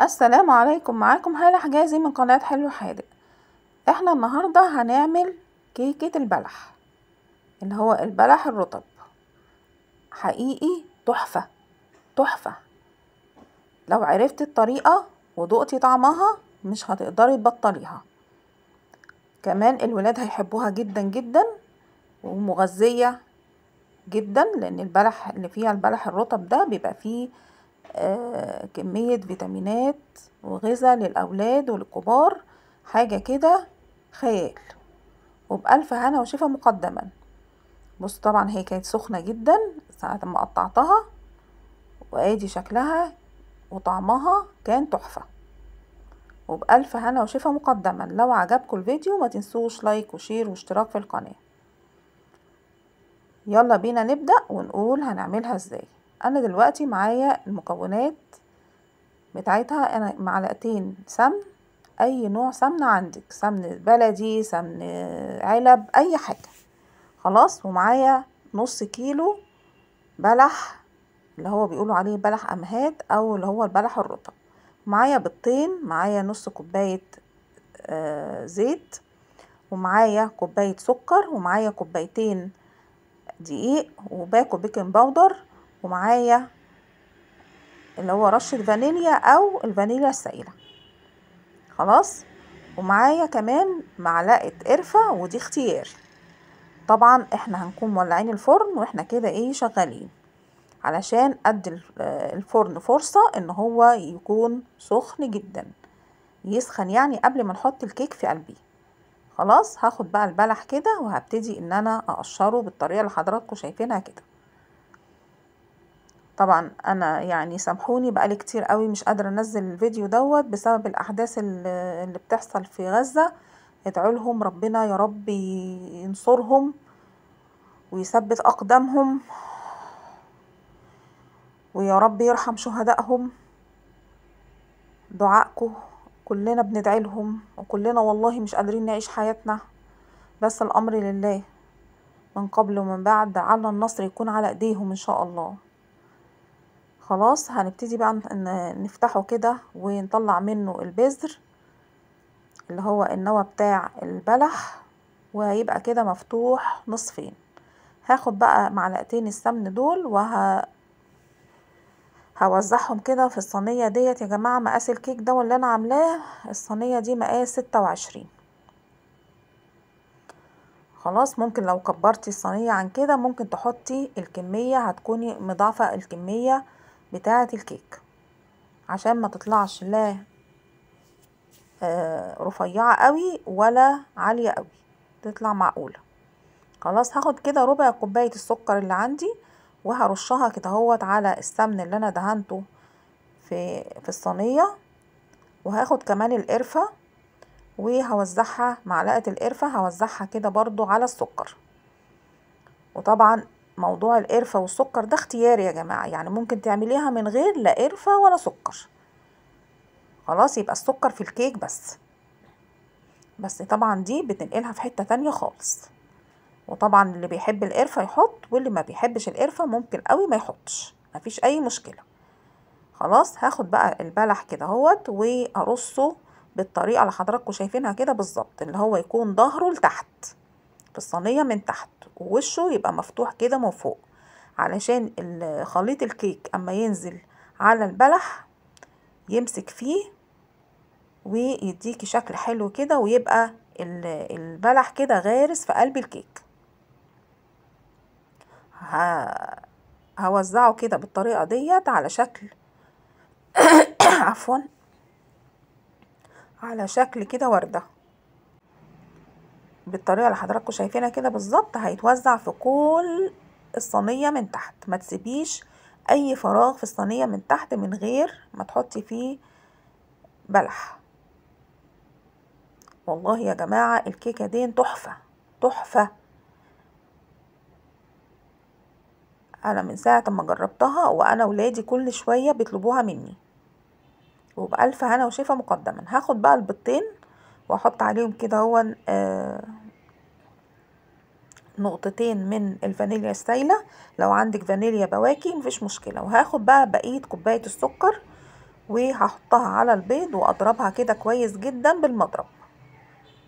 السلام عليكم، معاكم هالة حجازي من قناة حلو حادق. احنا النهاردة هنعمل كيكة البلح اللي هو البلح الرطب. حقيقي تحفة تحفة. لو عرفت الطريقة ودقتي طعمها مش هتقدري تبطليها. كمان الولاد هيحبوها جدا جدا ومغذية جدا، لان البلح اللي فيها البلح الرطب ده بيبقى فيه كمية فيتامينات وغذاء للأولاد وللكبار، حاجة كده خيال. وبألف هنا وشفا مقدما. بص طبعا هي كانت سخنة جدا ساعة ما قطعتها، وادي شكلها وطعمها كان تحفة. وبألف هنا وشفا مقدما. لو عجبكم الفيديو ما تنسوش لايك وشير واشتراك في القناة. يلا بينا نبدأ ونقول هنعملها ازاي. انا دلوقتي معايا المكونات بتاعتها. انا معلقتين سمن، اي نوع سمنة عندك، سمن بلدي، سمن علب، اي حاجة. خلاص. ومعايا نص كيلو بلح اللي هو بيقولوا عليه بلح امهات او اللي هو البلح الرطب. معايا بيضتين، معايا نص كوباية زيت، ومعايا كوباية سكر، ومعايا كوبايتين دقيق، وباكو بيكنج باودر، ومعايا اللي هو رشة فانيليا او الفانيليا السائلة. خلاص. ومعايا كمان معلقة قرفة، ودي اختياري. طبعا احنا هنكون مولعين الفرن واحنا كده ايه شغالين، علشان ادي الفرن فرصة ان هو يكون سخن جدا، يسخن يعني قبل ما نحط الكيك في قلبي. خلاص. هاخد بقى البلح كده وهبتدي ان انا اقشره بالطريقة اللي حضراتكم شايفينها كده. طبعا انا يعني سامحوني بقالي كتير قوي مش قادرة انزل الفيديو دوت بسبب الاحداث اللي بتحصل في غزة. ادعوا لهم ربنا يا رب ينصرهم ويثبت اقدامهم، ويا رب يرحم شهدائهم. دعائكم كلنا بندعي لهم، وكلنا والله مش قادرين نعيش حياتنا، بس الامر لله، من قبل ومن بعد، على النصر يكون على ايديهم ان شاء الله. خلاص. هنبتدي بقى نفتحه كده ونطلع منه البذر اللي هو النوى بتاع البلح، وهيبقى كده مفتوح نصفين. هاخد بقى معلقتين السمن دول هوزعهم كده في الصينية ديت. يا جماعة مقاس الكيك ده واللي انا عاملاه، الصينية دي مقاس 26. خلاص. ممكن لو كبرتي الصينية عن كده ممكن تحطي الكمية، هتكوني مضاعفة الكمية بتاعة الكيك عشان ما تطلعش لا رفيعة قوي ولا عالية قوي، تطلع معقولة. خلاص. هاخد كده ربع كوباية السكر اللي عندي وهرشها كده هوت على السمن اللي انا دهنته في الصينية. وهاخد كمان القرفة وهوزعها، معلقة القرفة هوزعها كده برضو على السكر. وطبعا موضوع القرفة والسكر ده اختياري يا جماعة، يعني ممكن تعمليها من غير لا قرفة ولا سكر. خلاص. يبقى السكر في الكيك بس طبعا دي بتنقلها في حتة تانية خالص. وطبعا اللي بيحب القرفة يحط، واللي ما بيحبش القرفة ممكن قوي ما يحطش، مفيش اي مشكلة. خلاص. هاخد بقى البلح كده هوت وارصه بالطريقة اللي حضراتكم شايفينها كده بالظبط، اللي هو يكون ظهره لتحت في الصينية من تحت، ووشه يبقى مفتوح كده من فوق، علشان خليط الكيك اما ينزل على البلح يمسك فيه ويديكي شكل حلو كده، ويبقى البلح كده غارس في قلب الكيك. هوزعه كده بالطريقة ديت على شكل عفوا، على شكل كده وردة بالطريقة اللي حضراتكم شايفينها كده بالظبط. هيتوزع في كل الصينية من تحت، ما تسيبيش اي فراغ في الصينية من تحت من غير ما تحطي فيه بلح. والله يا جماعة الكيكة دي تحفة تحفة. انا من ساعة ما جربتها وانا ولادي كل شوية بيطلبوها مني، وبألف هنا وشفا مقدما. هاخد بقى البيضتين واحط عليهم كده هو نقطتين من الفانيليا السايلة، لو عندك فانيليا بواكي مفيش مشكلة. وهاخد بقى بقية كوباية السكر وهحطها على البيض واضربها كده كويس جدا بالمضرب.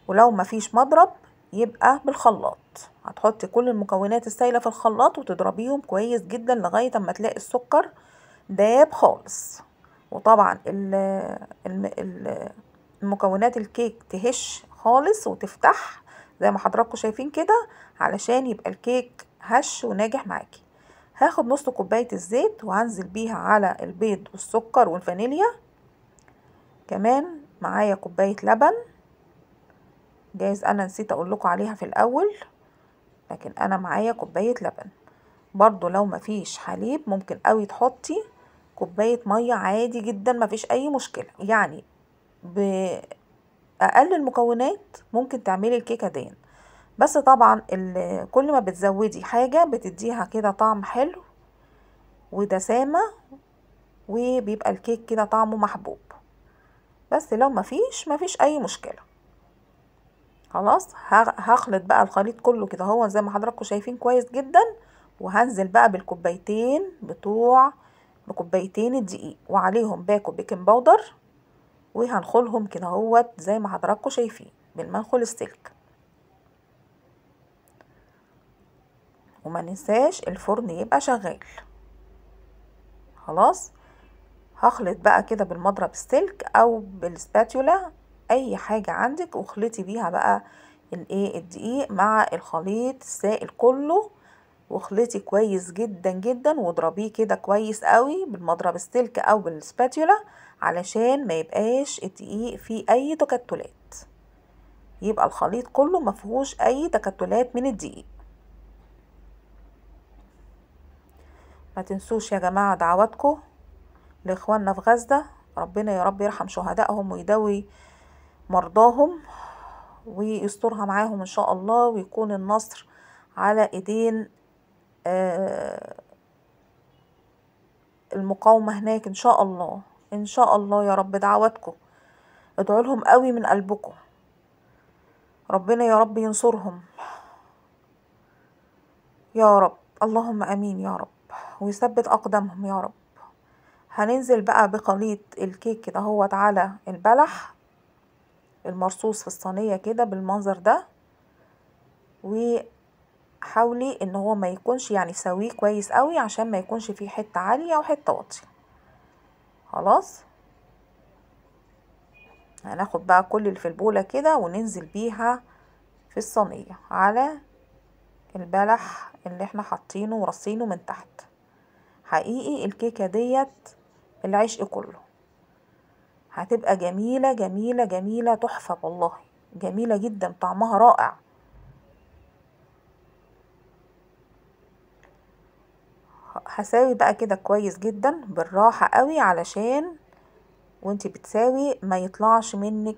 ولو مفيش مضرب يبقى بالخلاط، هتحطي كل المكونات السايلة في الخلاط وتضربيهم كويس جدا لغاية اما تلاقي السكر داب خالص. وطبعا المكونات الكيك تهش خالص وتفتح زي ما حضراتكم شايفين كده، علشان يبقى الكيك هش وناجح معاكي. هاخد نص كوباية الزيت وهنزل بيها على البيض والسكر والفانيليا. كمان معايا كوباية لبن، جايز انا نسيت اقول لكم عليها في الاول، لكن انا معايا كوباية لبن. برضو لو مفيش حليب ممكن قوي تحطي كوباية مية عادي جدا، مفيش اي مشكلة. يعني بأقل المكونات ممكن تعملي الكيكة دي. بس طبعا كل ما بتزودي حاجة بتديها كده طعم حلو ودسامة، وبيبقى الكيك كده طعمه محبوب. بس لو مفيش اي مشكلة. خلاص هخلط بقى الخليط كله كده هو زي ما حضراتكم شايفين كويس جدا، وهنزل بقى بكوبايتين الدقيق وعليهم باكو بيكنج باودر، وهنخلهم كده هو زي ما حضراتكم شايفين بالمنخل السلك. وما ننساش الفرن يبقى شغال. خلاص هخلط بقى كده بالمضرب السلك او بالسباتولا، اي حاجة عندك، واخلطي بيها بقى الدقيق مع الخليط السائل كله، واخلطي كويس جدا جدا واضربيه كده كويس قوي بالمضرب السلك او بالسباتولا، علشان ما يبقاش الدقيق فيه اي تكتلات، يبقى الخليط كله مفيهوش اي تكتلات من الدقيق. ما تنسوش يا جماعة دعواتكم لاخواننا في غزة، ربنا يا رب يرحم شهدائهم ويداوي مرضاهم ويسترها معاهم ان شاء الله، ويكون النصر على ايدين المقاومة هناك ان شاء الله. ان شاء الله يا رب دعواتكم، ادعوا لهم قوي من قلبكم، ربنا يا رب ينصرهم يا رب، اللهم امين يا رب، ويثبت اقدامهم يا رب. هننزل بقى بخليط الكيك كده هو على البلح المرصوص في الصينية كده بالمنظر ده، وحاولي ان هو ما يكونش يعني سويه كويس قوي عشان ما يكونش فيه حتة عالية وحتة واطية. خلاص هناخد بقى كل اللي في البولة كده وننزل بيها في الصينية على البلح اللي احنا حاطينه ورصينه من تحت. حقيقي الكيكة ديت العشق كله، هتبقى جميلة جميلة جميلة تحفة والله، جميلة جدا طعمها رائع. هساوي بقى كده كويس جدا بالراحة قوي، علشان وانتي بتساوي ما يطلعش منك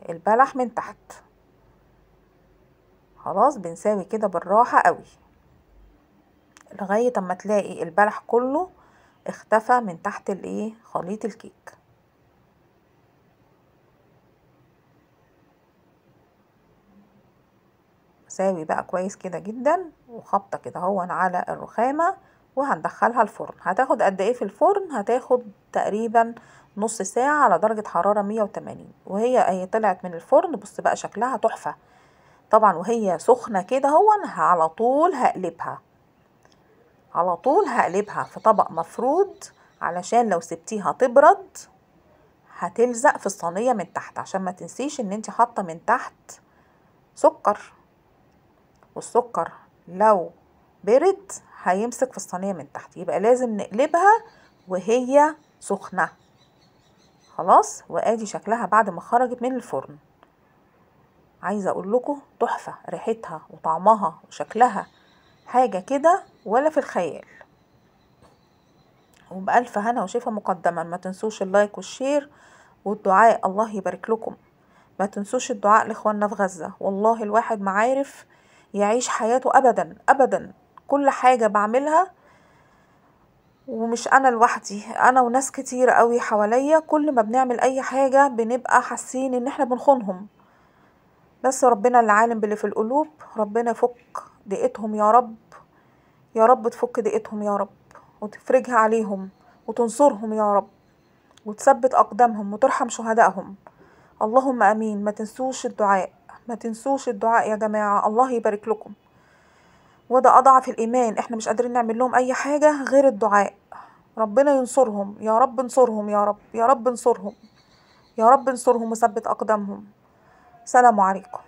البلح من تحت. خلاص بنساوي كده بالراحة قوي لغاية اما تلاقي البلح كله اختفى من تحت خليط الكيك. ساوي بقى كويس كده جدا وخبطة كده هو على الرخامة، وهندخلها الفرن. هتاخد قد ايه في الفرن؟ هتاخد تقريبا نص ساعة على درجة حرارة 180. وهي طلعت من الفرن بص بقى شكلها تحفة طبعا، وهي سخنة كده هو على طول هقلبها في طبق مفرود، علشان لو سبتيها تبرد هتلزق في الصينية من تحت، عشان ما تنسيش ان انت حاطة من تحت سكر، والسكر لو برد هيمسك في الصينية من تحت، يبقى لازم نقلبها وهي سخنة. خلاص وادي شكلها بعد ما خرجت من الفرن. عايزة اقول لكم تحفة، ريحتها وطعمها وشكلها حاجة كده ولا في الخيال. وبألف هنا وشفا مقدما. ما تنسوش اللايك والشير والدعاء، الله يبارك لكم. ما تنسوش الدعاء لاخواننا في غزة، والله الواحد ما عارف يعيش حياته ابدا ابدا. كل حاجة بعملها، ومش انا لوحدي، انا وناس كتير قوي حواليا، كل ما بنعمل اي حاجة بنبقى حاسين ان احنا بنخونهم. بس ربنا اللي عالم باللي في القلوب، ربنا يفك ضيقتهم يا رب، يا رب تفك ضيقتهم يا رب، وتفرجها عليهم وتنصرهم يا رب. وتثبت أقدامهم وترحم شهدائهم. اللهم امين. ما تنسوش الدعاء، ما تنسوش الدعاء يا جماعة، الله يبارك لكم. وده اضعف الايمان، احنا مش قادرين نعمل لهم اي حاجة غير الدعاء. ربنا ينصرهم يا رب، انصرهم يا رب، يا رب انصرهم، يا رب انصرهم وثبت اقدامهم. سلام عليكم.